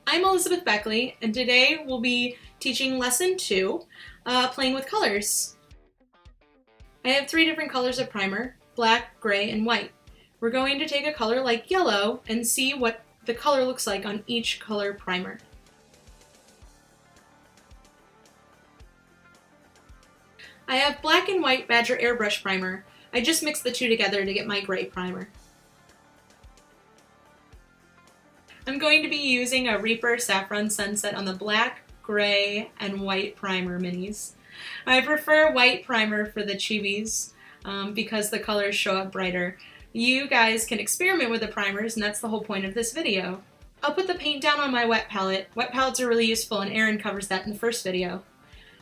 I'm Elizabeth Beckley, and today we'll be teaching Lesson 2, Playing with Colors. I have 3 different colors of primer: black, gray, and white. We're going to take a color like yellow and see what the color looks like on each color primer. I have black and white Badger Airbrush Primer. I just mixed the two together to get my gray primer. I'm going to be using a Reaper Saffron Sunset on the black, gray, and white primer minis. I prefer white primer for the chibis because the colors show up brighter. You guys can experiment with the primers, and that's the whole point of this video. I'll put the paint down on my wet palette. Wet palettes are really useful, and Erin covers that in the first video.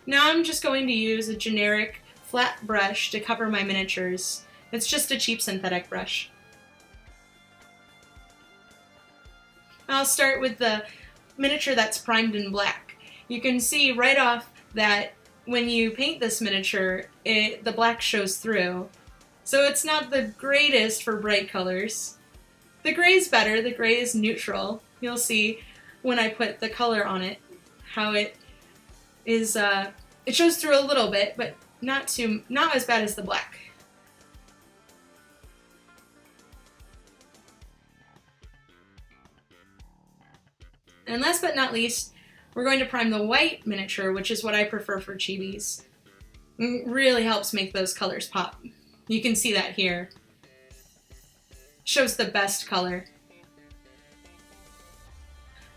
Now I'm just going to use a generic flat brush to cover my miniatures. It's just a cheap synthetic brush. I'll start with the miniature that's primed in black. You can see right off that when you paint this miniature, the black shows through. So it's not the greatest for bright colors. The gray is better. The gray is neutral. You'll see when I put the color on it how it is. It shows through a little bit, but not as bad as the black. And last but not least, we're going to prime the white miniature, which is what I prefer for chibis. It really helps make those colors pop. You can see that here. Shows the best color.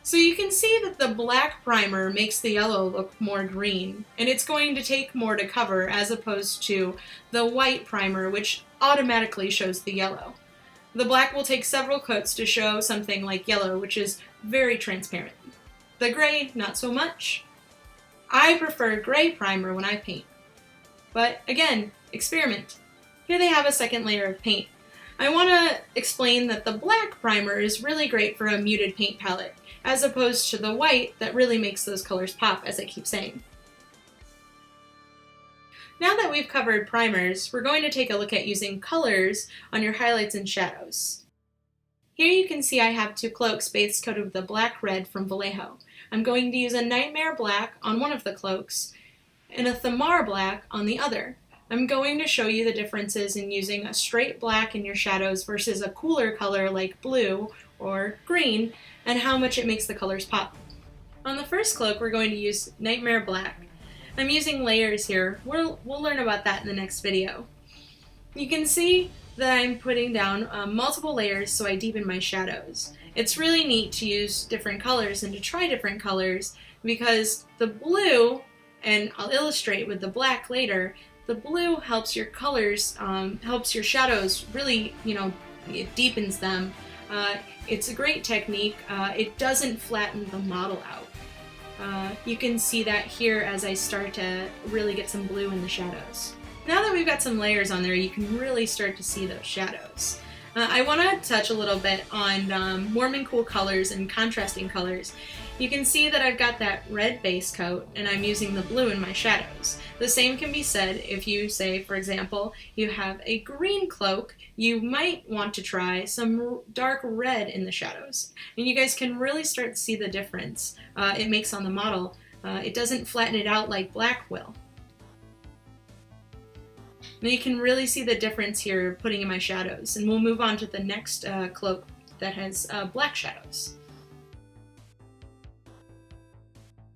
So you can see that the black primer makes the yellow look more green, and it's going to take more to cover as opposed to the white primer, which automatically shows the yellow. The black will take several coats to show something like yellow, which is very transparent. The gray, not so much. I prefer gray primer when I paint. But again, experiment. Here they have a second layer of paint. I want to explain that the black primer is really great for a muted paint palette, as opposed to the white that really makes those colors pop, as I keep saying. Now that we've covered primers, we're going to take a look at using colors on your highlights and shadows. Here you can see I have 2 cloaks base coated with the black red from Vallejo. I'm going to use a Nightmare Black on one of the cloaks and a Thamar Black on the other. I'm going to show you the differences in using a straight black in your shadows versus a cooler color like blue or green, and how much it makes the colors pop. On the first cloak, we're going to use Nightmare Black. I'm using layers here. We'll learn about that in the next video. You can see that I'm putting down multiple layers so I deepen my shadows. It's really neat to use different colors and to try different colors because the blue, and I'll illustrate with the black later, the blue helps your colors, helps your shadows really, it deepens them. It's a great technique. It doesn't flatten the model out. You can see that here as I start to really get some blue in the shadows. Now that we've got some layers on there, you can really start to see those shadows. I want to touch a little bit on warm and cool colors and contrasting colors. You can see that I've got that red base coat and I'm using the blue in my shadows. The same can be said if you say, for example, you have a green cloak, you might want to try some dark red in the shadows. And you guys can really start to see the difference it makes on the model. It doesn't flatten it out like black will. Now you can really see the difference here putting in my shadows, and we'll move on to the next cloak that has black shadows.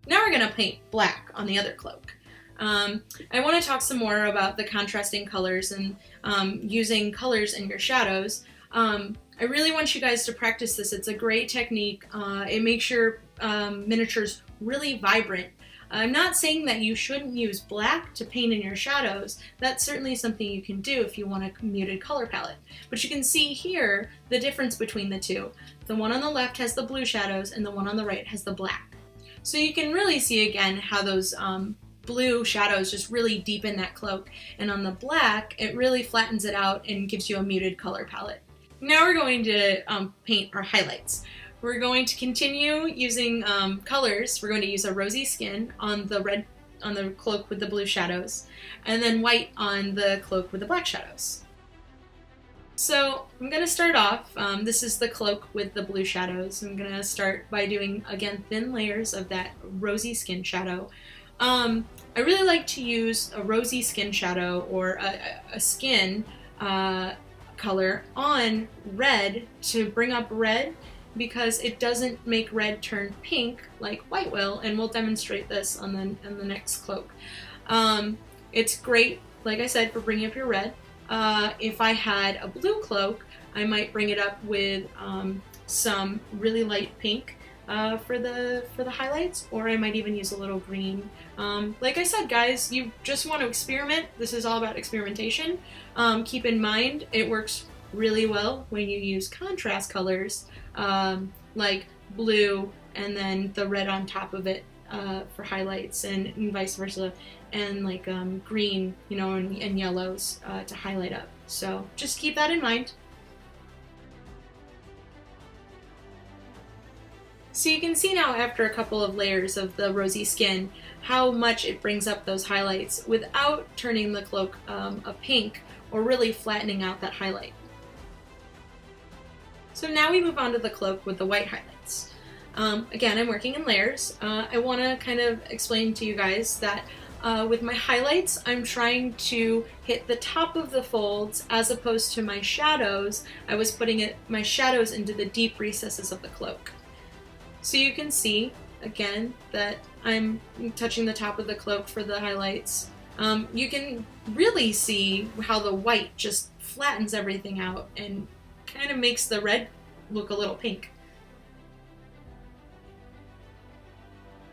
Now we're going to paint black on the other cloak. I want to talk some more about the contrasting colors and using colors in your shadows. I really want you guys to practice this. It's a great technique. It makes your miniatures really vibrant. I'm not saying that you shouldn't use black to paint in your shadows. That's certainly something you can do if you want a muted color palette. But you can see here the difference between the two. The one on the left has the blue shadows and the one on the right has the black. So you can really see again how those blue shadows just really deepen that cloak. And on the black, it really flattens it out and gives you a muted color palette. Now we're going to paint our highlights. We're going to continue using colors. We're going to use a rosy skin on the cloak with the blue shadows, and then white on the cloak with the black shadows. So I'm going to start off, this is the cloak with the blue shadows. I'm going to start by doing, again, thin layers of that rosy skin shadow. I really like to use a rosy skin shadow or a skin color on red to bring up red, because it doesn't make red turn pink like white will, and we'll demonstrate this on the next cloak. It's great, like I said, for bringing up your red. If I had a blue cloak, I might bring it up with some really light pink for the highlights, or I might even use a little green. Like I said, guys, you just want to experiment. This is all about experimentation. Keep in mind, it works really well when you use contrast colors like blue and then the red on top of it for highlights, and vice versa, and like green, you know, and yellows to highlight up. So just keep that in mind. So you can see now, after a couple of layers of the rosy skin, how much it brings up those highlights without turning the cloak a pink or really flattening out that highlight. So now we move on to the cloak with the white highlights. Again, I'm working in layers. I want to kind of explain to you guys that with my highlights, I'm trying to hit the top of the folds, as opposed to my shadows. I was putting my shadows into the deep recesses of the cloak. So you can see, again, that I'm touching the top of the cloak for the highlights. You can really see how the white just flattens everything out and kind of makes the red look a little pink.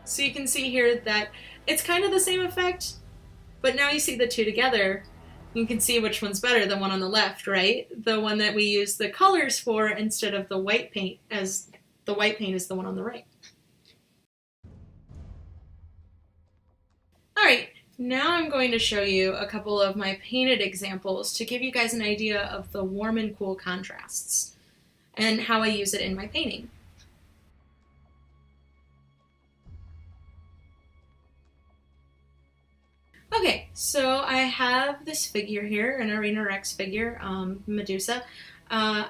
So you can see here that it's kind of the same effect, but now you see the two together, you can see which one's better, the one on the left, right? The one that we use the colors for instead of the white paint, as the white paint is the one on the right. All right, now I'm going to show you a couple of my painted examples to give you guys an idea of the warm and cool contrasts and how I use it in my painting. Okay, so I have this figure here, an Arena Rex figure, Medusa.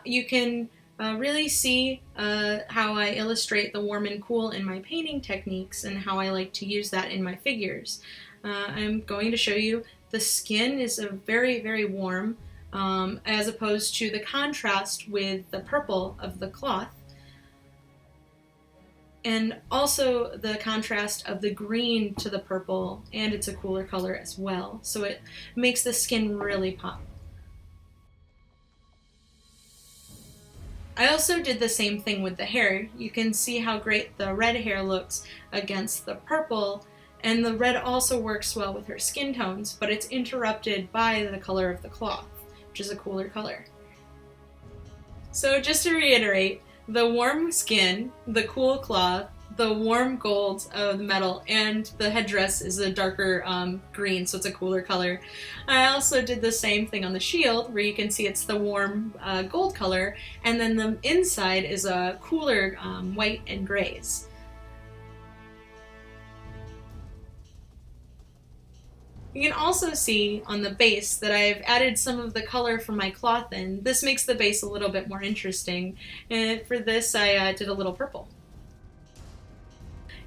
You can really see how I illustrate the warm and cool in my painting techniques and how I like to use that in my figures. I'm going to show you the skin is a very, very warm, as opposed to the contrast with the purple of the cloth. And also the contrast of the green to the purple, and it's a cooler color as well. So it makes the skin really pop. I also did the same thing with the hair. You can see how great the red hair looks against the purple, and the red also works well with her skin tones, but it's interrupted by the color of the cloth, which is a cooler color. So just to reiterate, the warm skin, the cool cloth, the warm gold of the metal, and the headdress is a darker green, so it's a cooler color. I also did the same thing on the shield, where you can see it's the warm gold color, and then the inside is a cooler white and grays. You can also see on the base that I've added some of the color from my cloth in. This makes the base a little bit more interesting, and for this I did a little purple.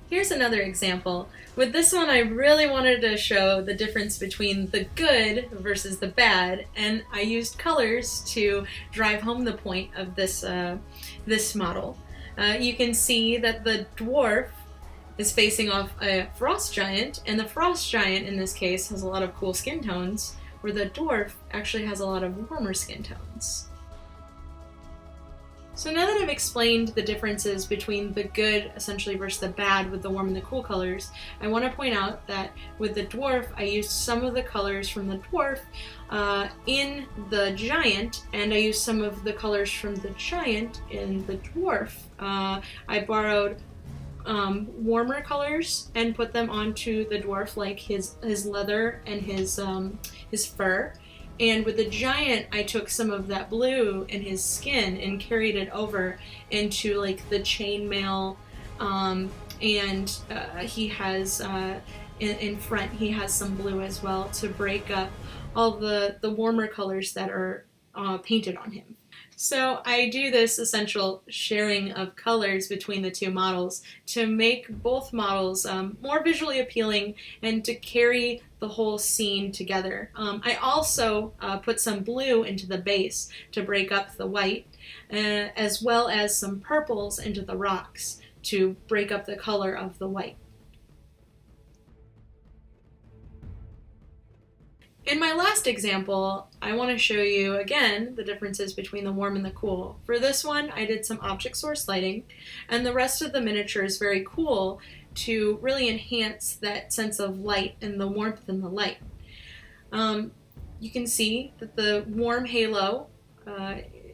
Here's another example. With this one, I really wanted to show the difference between the good versus the bad, and I used colors to drive home the point of this, this model. You can see that the dwarf is facing off a frost giant, and the frost giant in this case has a lot of cool skin tones, where the dwarf actually has a lot of warmer skin tones. So now that I've explained the differences between the good essentially versus the bad with the warm and the cool colors, I want to point out that with the dwarf I used some of the colors from the dwarf in the giant, and I used some of the colors from the giant in the dwarf. I borrowed warmer colors and put them onto the dwarf, like his leather and his fur. And with the giant, I took some of that blue in his skin and carried it over into like the chainmail, and he has in front he has some blue as well to break up all the warmer colors that are painted on him. So I do this essential sharing of colors between the two models to make both models more visually appealing and to carry the whole scene together. I also put some blue into the base to break up the white, as well as some purples into the rocks to break up the color of the white. In my last example, I want to show you again the differences between the warm and the cool. For this one, I did some object source lighting, and the rest of the miniature is very cool to really enhance that sense of light and the warmth and the light. You can see that the warm halo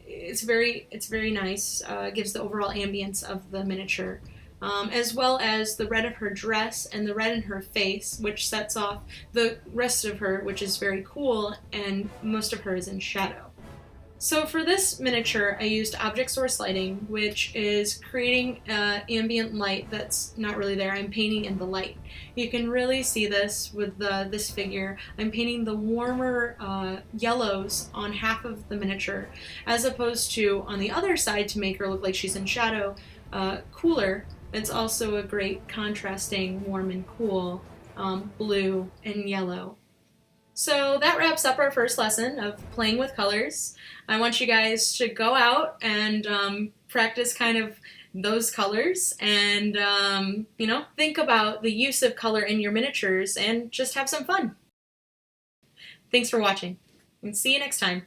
it's very nice, gives the overall ambience of the miniature. As well as the red of her dress and the red in her face, which sets off the rest of her, which is very cool, and most of her is in shadow. So for this miniature, I used object source lighting, which is creating ambient light that's not really there. I'm painting in the light. You can really see this with this figure. I'm painting the warmer yellows on half of the miniature, as opposed to on the other side to make her look like she's in shadow, cooler. It's also a great contrasting warm and cool blue and yellow. So that wraps up our first lesson of playing with colors. I want you guys to go out and practice kind of those colors and think about the use of color in your miniatures and just have some fun. Thanks for watching and see you next time.